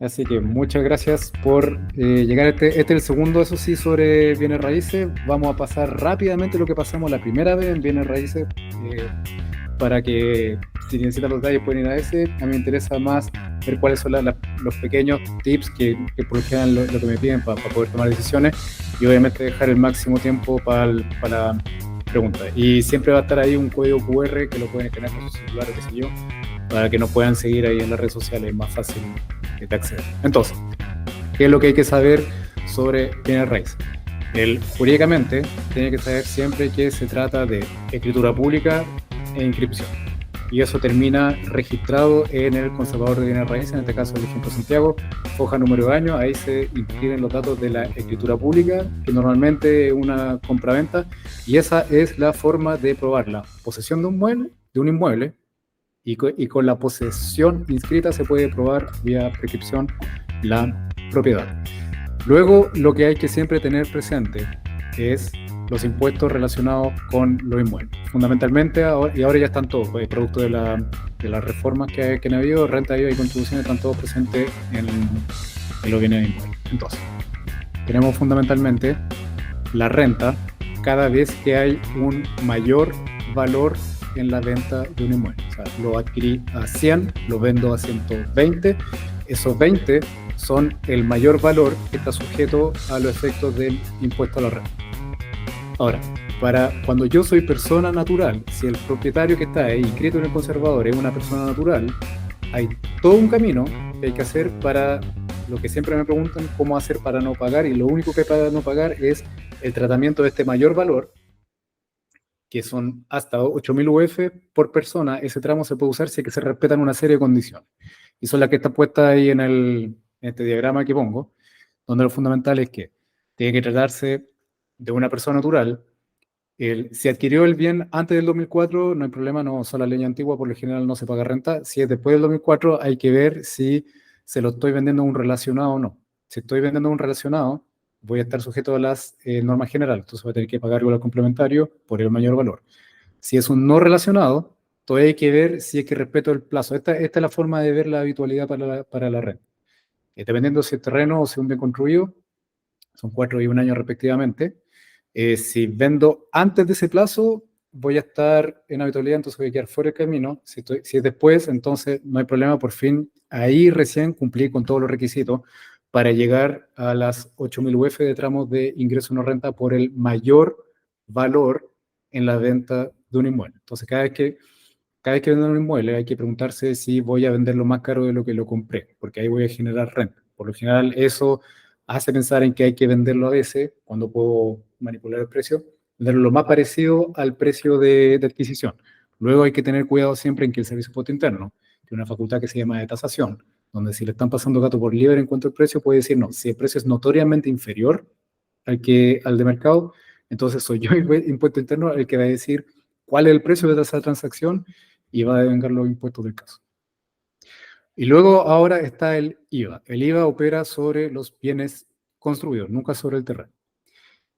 Así que muchas gracias por llegar a este es el segundo, eso sí, sobre bienes raíces. Vamos a pasar rápidamente lo que pasamos la primera vez en bienes raíces, para que si necesitan los detalles pueden ir a ese. A mí me interesa más ver cuáles son los pequeños tips que por lo general lo que me piden para poder tomar decisiones, y obviamente dejar el máximo tiempo para la pregunta. Y siempre va a estar ahí un código QR que lo pueden escanear con su celular o qué sé yo, para que nos puedan seguir ahí en las redes sociales, es más fácil de acceder. Entonces, ¿qué es lo que hay que saber sobre bienes raíces? Jurídicamente, tiene que saber siempre que se trata de escritura pública e inscripción. Y eso termina registrado en el conservador de bienes raíces, en este caso el ejemplo Santiago, hoja número de año, ahí se inscriben los datos de la escritura pública, que normalmente es una compraventa, y esa es la forma de probar la posesión de un inmueble, y con la posesión inscrita se puede probar vía prescripción la propiedad. Luego, lo que hay que siempre tener presente es los impuestos relacionados con los inmuebles. Fundamentalmente, y ahora ya están todos, producto de las reformas que han habido, renta, IVA y contribuciones, están todos presentes en los bienes inmuebles. Entonces, tenemos fundamentalmente la renta cada vez que hay un mayor valor en la venta de un inmueble. O sea, lo adquirí a 100, lo vendo a 120, esos 20 son el mayor valor que está sujeto a los efectos del impuesto a la renta. Ahora, cuando yo soy persona natural, si el propietario que está ahí inscrito en el conservador es una persona natural, hay todo un camino que hay que hacer para lo que siempre me preguntan, cómo hacer para no pagar, y lo único que hay para no pagar es el tratamiento de este mayor valor, que son hasta 8.000 UF por persona. Ese tramo se puede usar si es que se respetan una serie de condiciones. Y son las que están puestas ahí en este diagrama que pongo, donde lo fundamental es que tiene que tratarse de una persona natural. Si adquirió el bien antes del 2004, no hay problema, no son la ley antigua, por lo general no se paga renta. Si es después del 2004, hay que ver si se lo estoy vendiendo a un relacionado o no. Si estoy vendiendo a un relacionado, voy a estar sujeto a las normas generales, entonces voy a tener que pagar igual al complementario por el mayor valor. Si es un no relacionado, todavía hay que ver si es que respeto el plazo. Esta es la forma de ver la habitualidad para la renta. Dependiendo si es terreno o si es un bien construido, son 4 y 1 año respectivamente. Si vendo antes de ese plazo, voy a estar en habitualidad, entonces voy a quedar fuera del camino. Si es después, entonces no hay problema, por fin, ahí recién cumplí con todos los requisitos para llegar a las 8.000 UF de tramos de ingreso no renta por el mayor valor en la venta de un inmueble. Entonces, cada vez que vendo un inmueble hay que preguntarse si voy a venderlo más caro de lo que lo compré, porque ahí voy a generar renta. Por lo general, eso hace pensar en que hay que venderlo a veces, cuando puedo manipular el precio, venderlo lo más parecido al precio de adquisición. Luego hay que tener cuidado siempre en que el servicio de impuesto interno, que es una facultad que se llama de tasación, donde si le están pasando gato por liebre en cuanto al precio, puede decir no. Si el precio es notoriamente inferior al de mercado, entonces soy yo, impuesto interno, el que va a decir cuál es el precio de esa transacción y va a devengar los impuestos del caso. Y luego ahora está el IVA. El IVA opera sobre los bienes construidos, nunca sobre el terreno.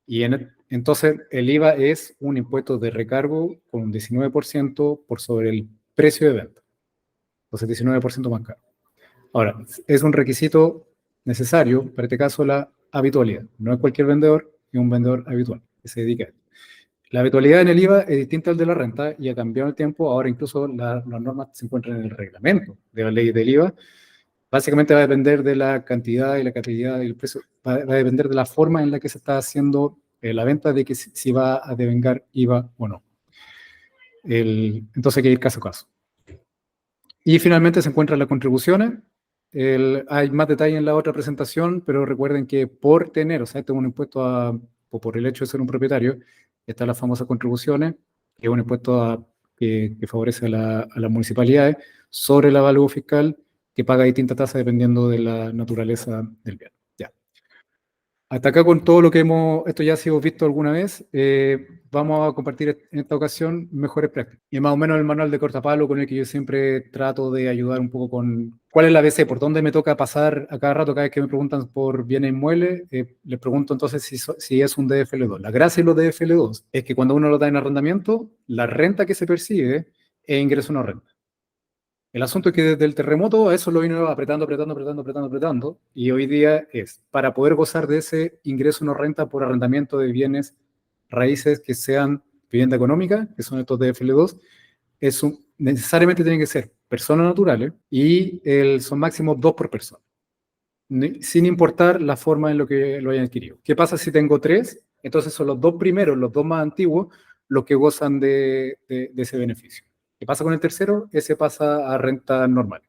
Y entonces el IVA es un impuesto de recargo con un 19% por sobre el precio de venta. Entonces 19% más caro. Ahora, es un requisito necesario, para este caso, la habitualidad. No es cualquier vendedor, es un vendedor habitual que se dedica a esto. La habitualidad en el IVA es distinta al de la renta y ha cambiado en el tiempo. Ahora incluso las normas se encuentran en el reglamento de la ley del IVA. Básicamente va a depender de la cantidad y la cantidad y el precio, va a depender de la forma en la que se está haciendo la venta, de que si va a devengar IVA o no. Entonces hay que ir caso a caso. Y finalmente se encuentran las contribuciones. Hay más detalle en la otra presentación, pero recuerden que por tener, o sea, este es un impuesto o por el hecho de ser un propietario, están las famosas contribuciones, que es un impuesto que favorece a las municipalidades sobre el avalúo fiscal, que paga distintas tasas dependiendo de la naturaleza del bien. Ya. Hasta acá con todo lo que esto ya ha sido visto alguna vez, vamos a compartir en esta ocasión mejores prácticas. Y más o menos el manual de cortapalo con el que yo siempre trato de ayudar un poco con cuál es la ABC, por dónde me toca pasar a cada rato, cada vez que me preguntan por bienes inmuebles, les pregunto entonces si es un DFL2. La gracia de los DFL2 es que cuando uno lo da en arrendamiento, la renta que se percibe es ingreso no renta. El asunto es que desde el terremoto eso lo vino apretando, y hoy día es, para poder gozar de ese ingreso no renta por arrendamiento de bienes raíces que sean vivienda económica, que son estos DFL2, necesariamente tienen que ser personas naturales y son máximo dos por persona, sin importar la forma en lo que lo hayan adquirido. ¿Qué pasa si tengo tres? Entonces son los dos primeros, los dos más antiguos, los que gozan de ese beneficio. ¿Qué pasa con el tercero? Ese pasa a renta normal.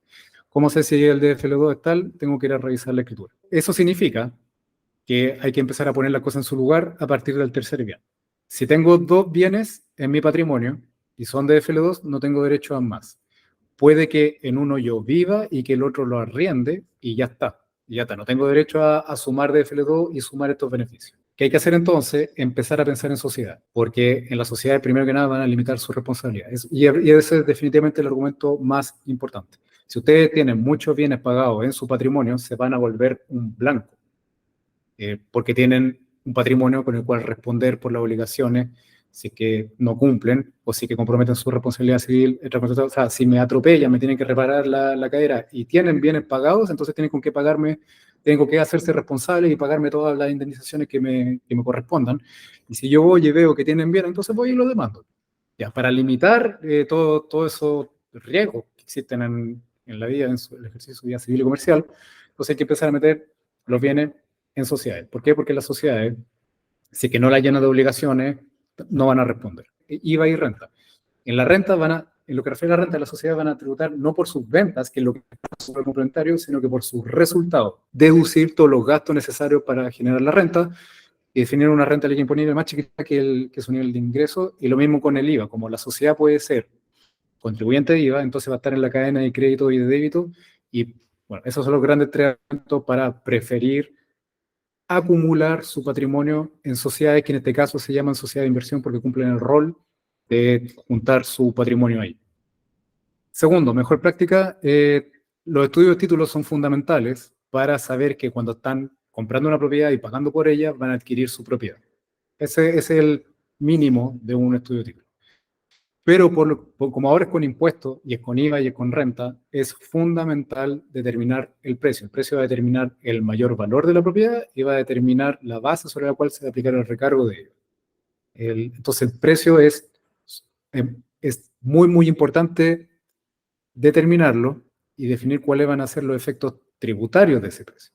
¿Cómo sé si el DFL2 es tal? Tengo que ir a revisar la escritura. Eso significa que hay que empezar a poner las cosas en su lugar a partir del tercer bien. Si tengo dos bienes en mi patrimonio y son de FL2, no tengo derecho a más. Puede que en uno yo viva y que el otro lo arriende y ya está. Y ya está. No tengo derecho a sumar de FL2 y sumar estos beneficios. ¿Qué hay que hacer entonces? Empezar a pensar en sociedad, porque en la sociedad, primero que nada, van a limitar sus responsabilidades. Y ese es definitivamente el argumento más importante. Si ustedes tienen muchos bienes pagados en su patrimonio, se van a volver un blanco, porque tienen un patrimonio con el cual responder por las obligaciones si es que no cumplen o si que comprometen su responsabilidad civil. O sea, si me atropellan, me tienen que reparar la cadera y tienen bienes pagados, entonces tienen con qué pagarme, tengo que hacerse responsable y pagarme todas las indemnizaciones que me correspondan. Y si yo voy y veo que tienen bien, entonces voy y lo demando. Ya, para limitar todo esos riesgos que existen en la vida, en el ejercicio de su vida civil y comercial, entonces hay que empezar a meter los bienes en sociedades. ¿Por qué? Porque las sociedades, si que no las llenan de obligaciones, no van a responder. IVA y renta. En la renta en lo que refiere a la renta, las sociedades van a tributar no por sus ventas, que es lo que es el complementario, sino que por sus resultados. Deducir todos los gastos necesarios para generar la renta y definir una renta libre imponible más chiquita que su nivel de ingreso. Y lo mismo con el IVA. Como la sociedad puede ser contribuyente de IVA, entonces va a estar en la cadena de crédito y de débito. Y bueno, esos son los grandes tres elementos para preferir acumular su patrimonio en sociedades que en este caso se llaman sociedades de inversión porque cumplen el rol de juntar su patrimonio ahí. Segundo, mejor práctica, los estudios de títulos son fundamentales para saber que cuando están comprando una propiedad y pagando por ella, van a adquirir su propiedad. Ese es el mínimo de un estudio de título. Pero como ahora es con impuestos y es con IVA y es con renta, es fundamental determinar el precio. El precio va a determinar el mayor valor de la propiedad y va a determinar la base sobre la cual se va a aplicar el recargo de ello. Entonces el precio es muy, muy importante determinarlo y definir cuáles van a ser los efectos tributarios de ese precio.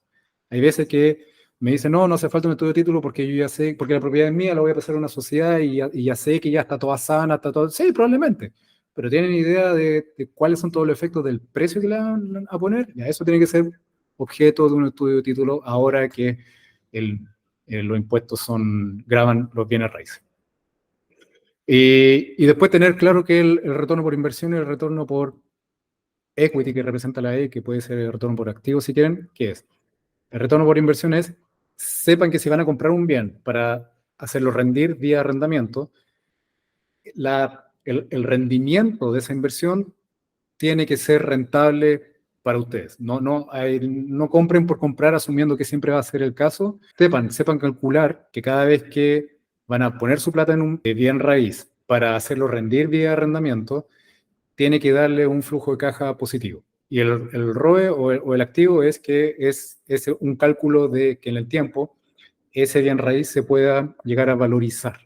Hay veces que me dicen, no hace falta un estudio de título porque yo ya sé, porque la propiedad es mía, la voy a pasar a una sociedad y ya sé que ya está toda sana, está todo. Sí, probablemente. Pero ¿tienen idea de cuáles son todos los efectos del precio que le van a poner? Ya, eso tiene que ser objeto de un estudio de título ahora que los impuestos graban los bienes raíces. Y después tener claro que el retorno por inversión y el retorno por equity, que representa la E, que puede ser el retorno por activo si quieren, ¿qué es? El retorno por inversión es, sepan que si van a comprar un bien para hacerlo rendir vía arrendamiento, el rendimiento de esa inversión tiene que ser rentable para ustedes. No compren por comprar asumiendo que siempre va a ser el caso. Sepan calcular que cada vez que van a poner su plata en un bien raíz para hacerlo rendir vía arrendamiento, tiene que darle un flujo de caja positivo. Y el ROE o el activo es que es un cálculo de que en el tiempo ese bien raíz se pueda llegar a valorizar.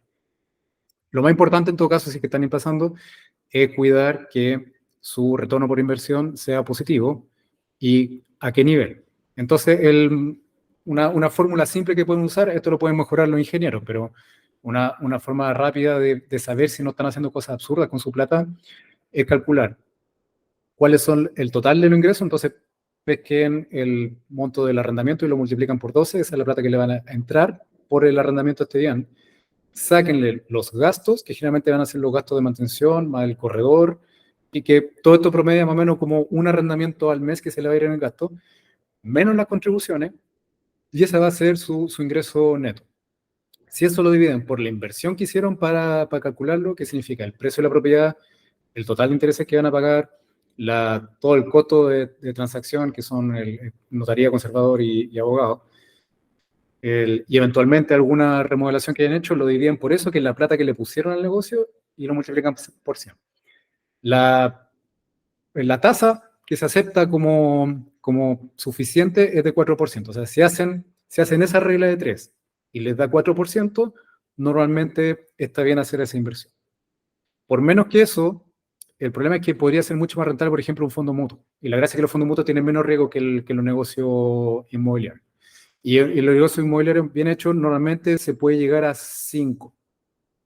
Lo más importante en todo caso, si es que están pasando, es cuidar que su retorno por inversión sea positivo y a qué nivel. Entonces, una fórmula simple que pueden usar, esto lo pueden mejorar los ingenieros, pero una forma rápida de saber si no están haciendo cosas absurdas con su plata es calcular cuáles son el total de los ingresos. Entonces, pesquen el monto del arrendamiento y lo multiplican por 12, esa es la plata que le van a entrar por el arrendamiento a este bien. Sáquenle los gastos, que generalmente van a ser los gastos de mantención, más el corredor, y que todo esto promedia más o menos como un arrendamiento al mes que se le va a ir en el gasto, menos las contribuciones, y ese va a ser su ingreso neto. Si eso lo dividen por la inversión que hicieron para calcularlo, ¿qué significa? El precio de la propiedad, el total de intereses que van a pagar, todo el costo de transacción, que son el notaría, conservador y abogado, y eventualmente alguna remodelación que hayan hecho, lo dividen por eso, que es la plata que le pusieron al negocio, y lo multiplican por 100. la tasa que se acepta como suficiente es de 4%. O sea, si hacen esa regla de 3 y les da 4%, normalmente está bien hacer esa inversión. Por menos que eso, el problema es que podría ser mucho más rentable, por ejemplo, un fondo mutuo. Y la gracia es que los fondos mutuos tienen menos riesgo que los negocios inmobiliarios. Y los negocios inmobiliarios bien hechos normalmente se puede llegar a 5.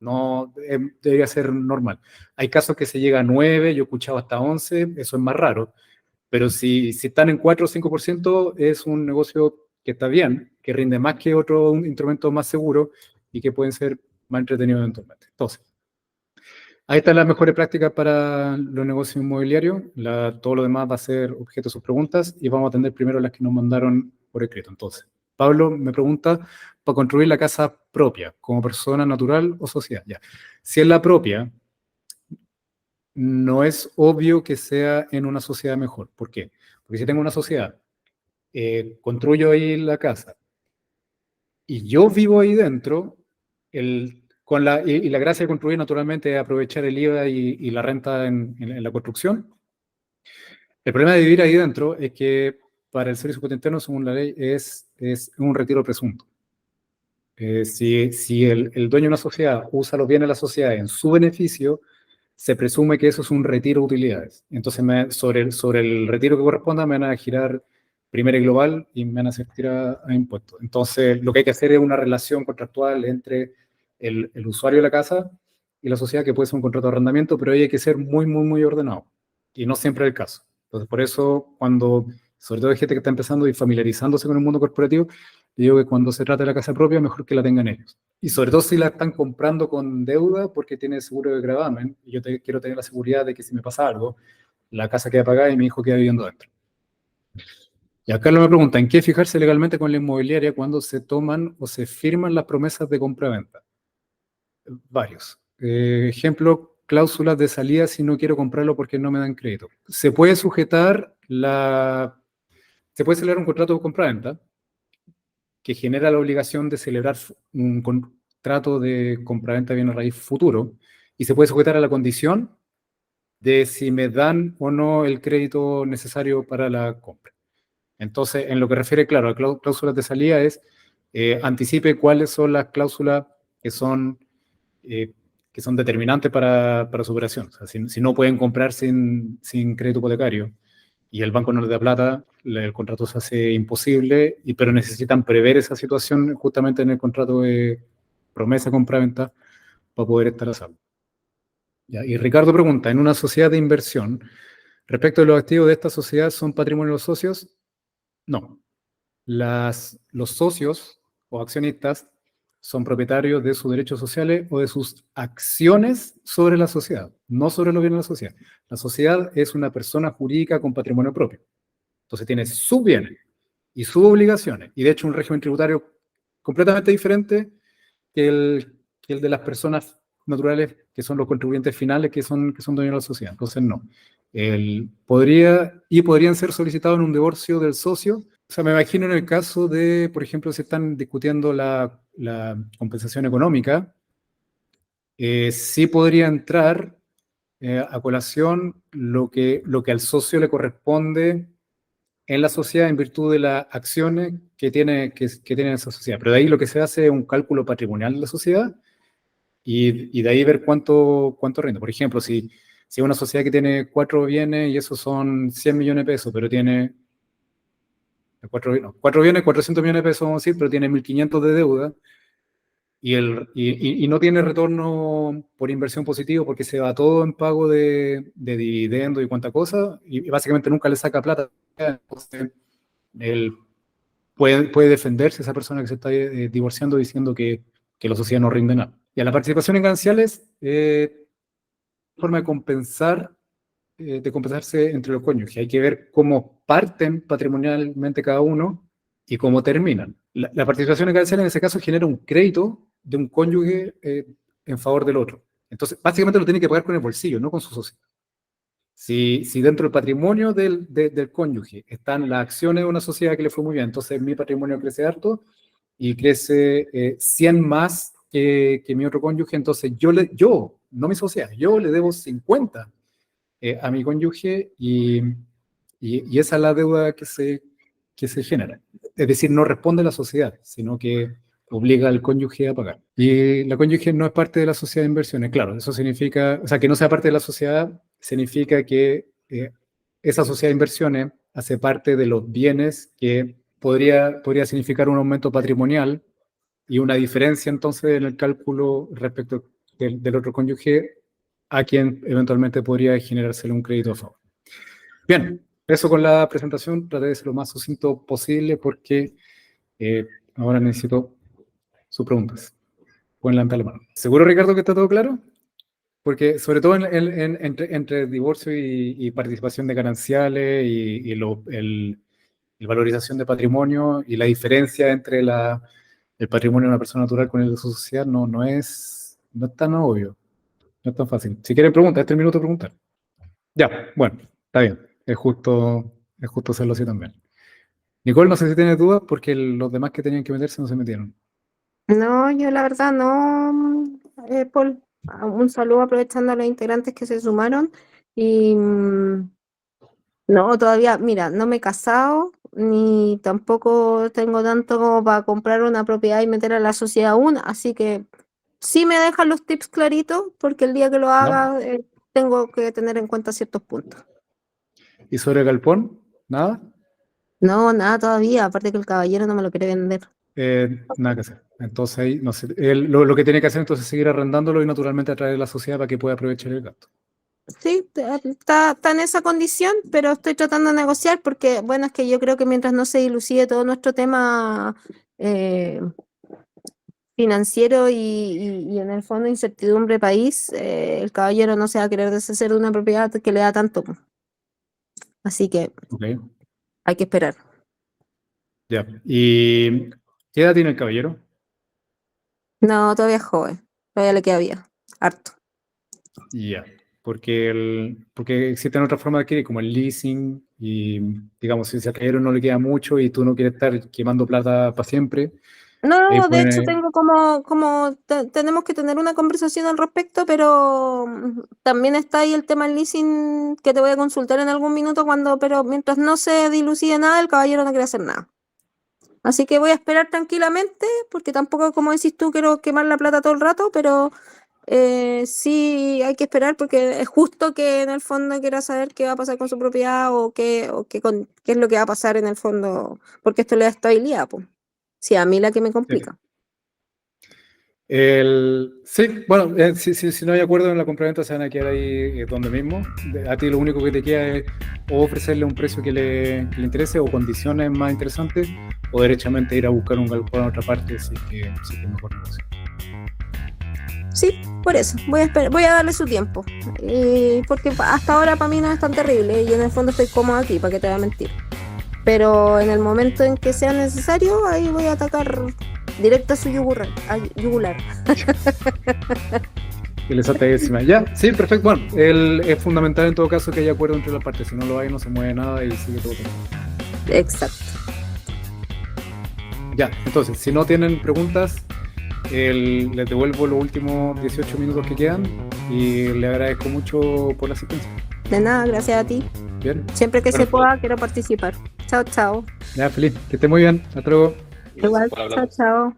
No, debería ser normal. Hay casos que se llega a 9, yo he escuchado hasta 11, eso es más raro. Pero si están en 4 o 5%, es un negocio que está bien, que rinde más que otro instrumento más seguro y que pueden ser más entretenidos eventualmente. Entonces, ahí están las mejores prácticas para los negocios inmobiliarios. Todo lo demás va a ser objeto de sus preguntas y vamos a atender primero las que nos mandaron por escrito. Entonces, Pablo me pregunta, para construir la casa propia, como persona natural o sociedad. Ya. Si es la propia, no es obvio que sea en una sociedad mejor. ¿Por qué? Porque si tengo una sociedad, construyo ahí la casa y yo vivo ahí dentro, y la gracia de construir naturalmente es aprovechar el IVA y la renta en la construcción. El problema de vivir ahí dentro es que para el servicio interno, según la ley, es un retiro presunto. Si el dueño de una sociedad usa los bienes de la sociedad en su beneficio, se presume que eso es un retiro de utilidades. Entonces, sobre el retiro que corresponda, me van a girar primera y global y me van a hacer tirar a impuestos. Entonces, lo que hay que hacer es una relación contractual entre el usuario de la casa y la sociedad, que puede ser un contrato de arrendamiento, pero ahí hay que ser muy, muy, muy ordenado. Y no siempre es el caso. Entonces, por eso, sobre todo hay gente que está empezando y familiarizándose con el mundo corporativo, digo que cuando se trata de la casa propia, mejor que la tengan ellos. Y sobre todo si la están comprando con deuda porque tiene seguro de gravamen, y yo quiero tener la seguridad de que si me pasa algo, la casa queda pagada y mi hijo queda viviendo dentro. Y acá me pregunta, ¿en qué fijarse legalmente con la inmobiliaria cuando se toman o se firman las promesas de compra-venta? Varios. Ejemplo, cláusulas de salida si no quiero comprarlo porque no me dan crédito. Se puede celebrar un contrato de compra-venta que genera la obligación de celebrar un contrato de compraventa de bienes raíz futuro y se puede sujetar a la condición de si me dan o no el crédito necesario para la compra. Entonces, en lo que refiere, claro, a cláusulas de salida anticipe cuáles son las cláusulas que son, eh, que son determinantes para su operación. O sea, si no pueden comprar sin crédito hipotecario y el banco no les da plata, el contrato se hace imposible, pero necesitan prever esa situación justamente en el contrato de promesa compra-venta para poder estar a salvo. ¿Ya? Y Ricardo pregunta, en una sociedad de inversión, respecto de los activos de esta sociedad, ¿son patrimonio de los socios? No. Los socios o accionistas son propietarios de sus derechos sociales o de sus acciones sobre la sociedad, no sobre los bienes de la sociedad. La sociedad es una persona jurídica con patrimonio propio. Entonces tiene sus bienes y sus obligaciones, y de hecho un régimen tributario completamente diferente que el de las personas naturales, que son los contribuyentes finales, que son dueños de la sociedad. Entonces no. Podrían ser solicitados en un divorcio del socio. O sea, me imagino en el caso de, por ejemplo, si están discutiendo la compensación económica, sí podría entrar a colación lo que al socio le corresponde en la sociedad en virtud de las acciones que tiene esa sociedad. Pero de ahí lo que se hace es un cálculo patrimonial de la sociedad y de ahí ver cuánto rinde. Por ejemplo, si es una sociedad que tiene 4 bienes y esos son 100 millones de pesos, pero tiene 4 bienes, 400 millones de pesos, vamos a decir, pero tiene 1.500 de deuda y no tiene retorno por inversión positivo porque se va todo en pago de dividendos y cuánta cosa, y básicamente nunca le saca plata. Entonces, él puede defenderse esa persona que se está divorciando diciendo que la sociedad no rinde nada. Y a la participación en gananciales, forma de compensarse entre los cónyuges. Hay que ver cómo parten patrimonialmente cada uno y cómo terminan. La participación en gananciales en ese caso genera un crédito de un cónyuge en favor del otro. Entonces, básicamente lo tiene que pagar con el bolsillo, no con su socio. Si dentro del patrimonio del cónyuge están las acciones de una sociedad que le fue muy bien, entonces mi patrimonio crece harto y crece 100 más que mi otro cónyuge, entonces yo, no mi sociedad, yo le debo 50 a mi cónyuge y esa es la deuda que se genera. Es decir, no responde a la sociedad, sino que obliga al cónyuge a pagar. Y la cónyuge no es parte de la sociedad de inversiones, claro, eso significa, o sea, que no sea parte de la sociedad significa que esa sociedad de inversiones hace parte de los bienes que podría significar un aumento patrimonial y una diferencia entonces en el cálculo respecto del otro cónyuge a quien eventualmente podría generársele un crédito a favor. Bien, eso con la presentación, traté de ser lo más sucinto posible porque ahora necesito sus preguntas. Pueden levantar la mano. ¿Seguro, Ricardo, que está todo claro? Porque sobre todo entre divorcio y participación de gananciales y el valorización de patrimonio y la diferencia entre el patrimonio de una persona natural con el de su sociedad no es tan obvio, no es tan fácil. Si quieren preguntar, este es el minuto de preguntar. Ya, bueno, está bien. Es justo hacerlo así también. Nicole, no sé si tienes dudas porque los demás que tenían que meterse no se metieron. No, yo la verdad no, Paul. Un saludo aprovechando a los integrantes que se sumaron. Y no, todavía, mira, no me he casado, ni tampoco tengo tanto como para comprar una propiedad y meter a la sociedad aún, así que sí me dejan los tips claritos, porque el día que lo ¿No? haga tengo que tener en cuenta ciertos puntos. ¿Y sobre Galpón? ¿Nada? No, nada todavía, aparte que el caballero no me lo quiere vender. Nada que hacer. Entonces ahí, no sé, lo que tiene que hacer entonces es seguir arrendándolo y naturalmente atraer a la sociedad para que pueda aprovechar el gasto. Sí, está en esa condición, pero estoy tratando de negociar porque, bueno, es que yo creo que mientras no se dilucide todo nuestro tema eh, financiero y en el fondo incertidumbre país, el caballero no se va a querer deshacer de una propiedad que le da tanto. Así que Ok, hay que esperar. ya. ¿Y qué edad tiene el caballero? No, todavía es joven, todavía le queda bien, harto. Ya. Porque existen otras formas de adquirir, como el leasing, y digamos, si al caballero no le queda mucho y tú no quieres estar quemando plata para siempre, ahí No, de hecho puede. tengo tenemos que tener una conversación al respecto, pero también está ahí el tema del leasing que te voy a consultar en algún minuto pero mientras no se dilucide nada, el caballero no quiere hacer nada. Así que voy a esperar tranquilamente, porque tampoco, como decís tú, quiero quemar la plata todo el rato, pero sí hay que esperar porque es justo que en el fondo quiera saber qué va a pasar con su propiedad qué es lo que va a pasar en el fondo, porque esto le da estabilidad, pues. Sí, a mí la que me complica. Sí, bueno, si no hay acuerdo en la compraventa se van a quedar ahí donde mismo. A ti lo único que te queda es o ofrecerle un precio que le interese o condiciones más interesantes o derechamente ir a buscar un galpón a otra parte si es que mejor negocio. Sí, por eso, voy a darle su tiempo, porque hasta ahora para mí no es tan terrible y en el fondo estoy cómoda aquí, para qué te voy a mentir. Pero en el momento en que sea necesario, ahí voy a atacar directo a su yugular. Que les salte encima. Ya, sí, perfecto. Bueno, es fundamental en todo caso que haya acuerdo entre las partes. Si no lo hay, no se mueve nada y sigue todo bien. Exacto. Ya, entonces, si no tienen preguntas, les devuelvo los últimos 18 minutos que quedan y le agradezco mucho por la asistencia. De nada, gracias a ti. Bien. Siempre que Bueno, se pueda, quiero participar. Chao, chao. ya, feliz. Que esté muy bien. Hasta luego. Igual, chao, chao.